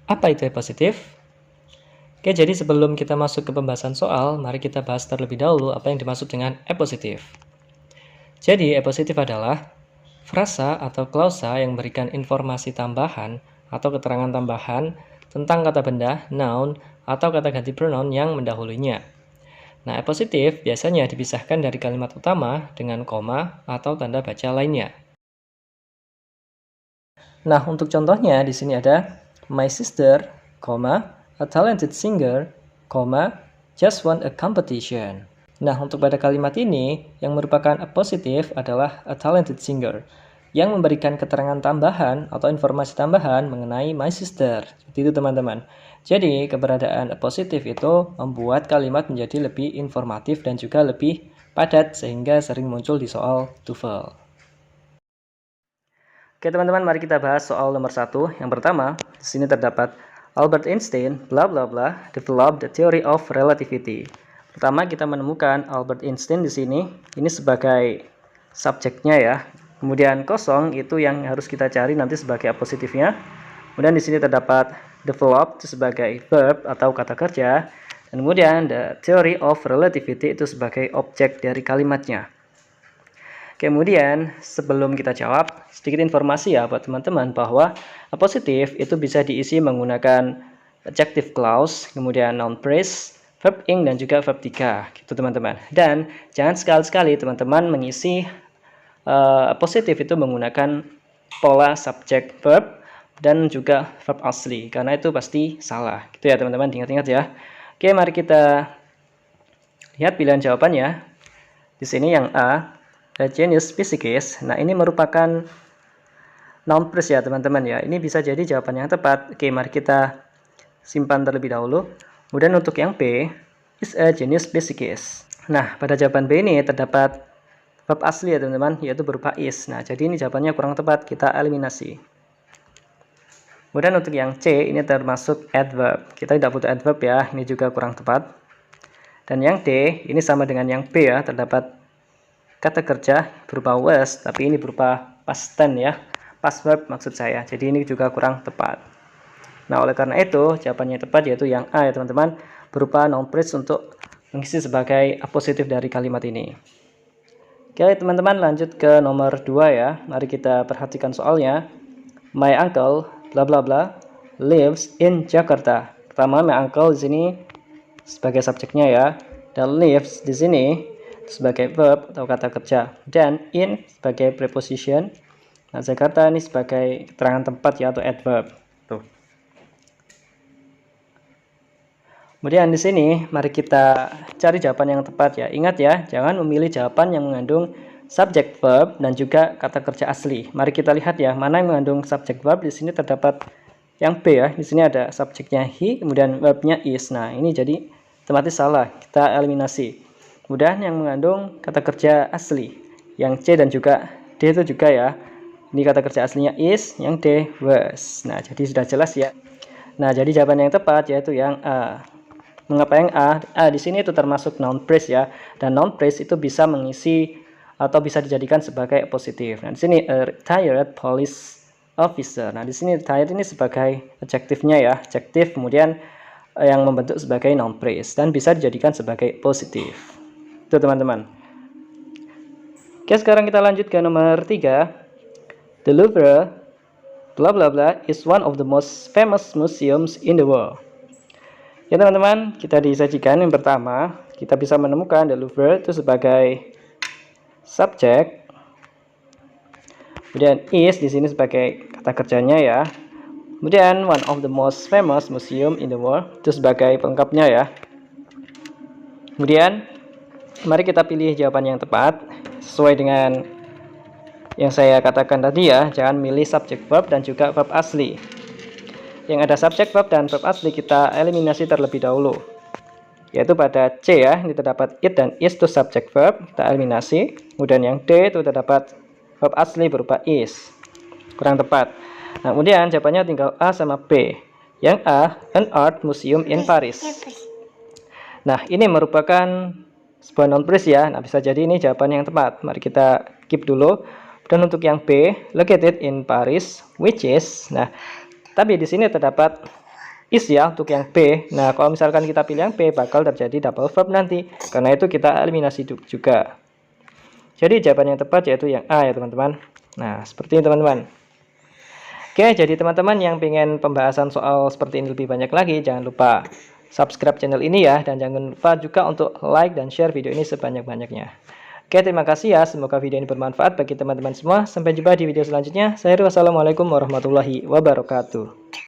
Apa itu appositive? Oke, jadi sebelum kita masuk ke pembahasan soal, mari kita bahas terlebih dahulu apa yang dimaksud dengan appositive. Jadi, appositive adalah frasa atau klausa yang memberikan informasi tambahan atau keterangan tambahan tentang kata benda, noun, atau kata ganti pronoun yang mendahulunya. Nah, appositive biasanya dipisahkan dari kalimat utama dengan koma atau tanda baca lainnya. Nah, untuk contohnya di sini ada my sister, a talented singer, just won a competition. Nah, untuk pada kalimat ini, yang merupakan appositive adalah a talented singer, yang memberikan keterangan tambahan atau informasi tambahan mengenai my sister. Seperti itu teman-teman. Jadi, keberadaan appositive itu membuat kalimat menjadi lebih informatif dan juga lebih padat sehingga sering muncul di soal TOEFL. Oke teman-teman, mari kita bahas soal nomor 1. Yang pertama, di sini terdapat Albert Einstein, bla bla bla, developed the theory of relativity. Pertama kita menemukan Albert Einstein di sini, ini sebagai subjeknya ya. Kemudian kosong itu yang harus kita cari nanti sebagai appositifnya. Kemudian di sini terdapat developed itu sebagai verb atau kata kerja. Dan kemudian the theory of relativity itu sebagai objek dari kalimatnya. Kemudian sebelum kita jawab, sedikit informasi ya buat teman-teman bahwa appositive itu bisa diisi menggunakan adjective clause, kemudian noun phrase, verb ing dan juga verb 3 gitu teman-teman. Dan jangan sekali-sekali teman-teman mengisi appositive itu menggunakan pola subject verb dan juga verb asli karena itu pasti salah. Gitu ya teman-teman, diingat-ingat ya. Oke, mari kita lihat pilihan jawabannya. Di sini yang A, the genius psychist. Nah, ini merupakan noun phrase ya, teman-teman ya. Ini bisa jadi jawaban yang tepat. Oke, mari kita simpan terlebih dahulu. Kemudian untuk yang B, is a genius psychist. Nah, pada jawaban B ini terdapat verb asli ya, teman-teman, yaitu berupa is. Nah, jadi ini jawabannya kurang tepat, kita eliminasi. Kemudian untuk yang C, ini termasuk adverb. Kita tidak butuh adverb ya, ini juga kurang tepat. Dan yang D, ini sama dengan yang B ya, terdapat kata kerja berupa was, tapi ini berupa past tense ya, past verb maksud saya. Jadi ini juga kurang tepat. Nah, oleh karena itu jawabannya yang tepat yaitu yang A ya teman-teman, berupa noun phrase untuk mengisi sebagai appositive dari kalimat ini. Oke teman-teman, lanjut ke nomor 2 ya. Mari kita perhatikan soalnya. My uncle bla bla bla lives in Jakarta. Pertama, my uncle di sini sebagai subjeknya ya, dan lives di sini sebagai verb atau kata kerja, dan in sebagai preposition. Nah, Jakarta ini sebagai keterangan tempat ya atau adverb. Tuh. Kemudian di sini mari kita cari jawaban yang tepat ya. Ingat ya, jangan memilih jawaban yang mengandung subject verb dan juga kata kerja asli. Mari kita lihat ya, mana yang mengandung subject verb. Di sini terdapat yang B ya. Di sini ada subjeknya he, kemudian verbnya is. Nah, ini jadi otomatis salah. Kita eliminasi. Kemudian yang mengandung kata kerja asli, yang C dan juga D itu juga ya. Ini kata kerja aslinya is, yang D was. Nah, jadi sudah jelas ya. Nah, jadi jawaban yang tepat yaitu yang A. Mengapa yang A? A di sini itu termasuk noun phrase ya. Dan noun phrase itu bisa mengisi atau bisa dijadikan sebagai appositive. Nah, di sini a retired police officer. Nah, di sini retired ini sebagai adjektifnya ya, adjektif kemudian yang membentuk sebagai noun phrase dan bisa dijadikan sebagai positif. Itu teman-teman. Oke, sekarang kita lanjut ke nomor 3. The Louvre bla bla bla is one of the most famous museums in the world. Ya teman-teman, kita disajikan yang pertama, kita bisa menemukan the Louvre itu sebagai subjek. Kemudian is di sini sebagai kata kerjanya ya. Kemudian one of the most famous museum in the world itu sebagai pelengkapnya ya. Kemudian mari kita pilih jawaban yang tepat sesuai dengan yang saya katakan tadi ya. Jangan milih subject verb dan juga verb asli. Yang ada subject verb dan verb asli kita eliminasi terlebih dahulu, yaitu pada C ya, ini terdapat it dan is itu subject verb, kita eliminasi. Kemudian yang D itu terdapat verb asli berupa is, kurang tepat. Nah, kemudian jawabannya tinggal A sama B. Yang A, an art museum in Paris. Nah, ini merupakan sebuah noun phrase ya. Nah, bisa jadi ini jawaban yang tepat. Mari kita keep dulu. Dan untuk yang B, located in Paris, which is. Nah, tapi di sini terdapat is ya untuk yang B. Nah, kalau misalkan kita pilih yang B, bakal terjadi double verb nanti. Karena itu kita eliminasi juga. Jadi jawaban yang tepat yaitu yang A ya teman-teman. Nah, seperti ini teman-teman. Oke, jadi teman-teman yang pengen pembahasan soal seperti ini lebih banyak lagi, jangan lupa subscribe channel ini ya. Dan jangan lupa juga untuk like dan share video ini sebanyak-banyaknya. Oke, terima kasih ya. Semoga video ini bermanfaat bagi teman-teman semua. Sampai jumpa di video selanjutnya. Saya Wassalamualaikum warahmatullahi wabarakatuh.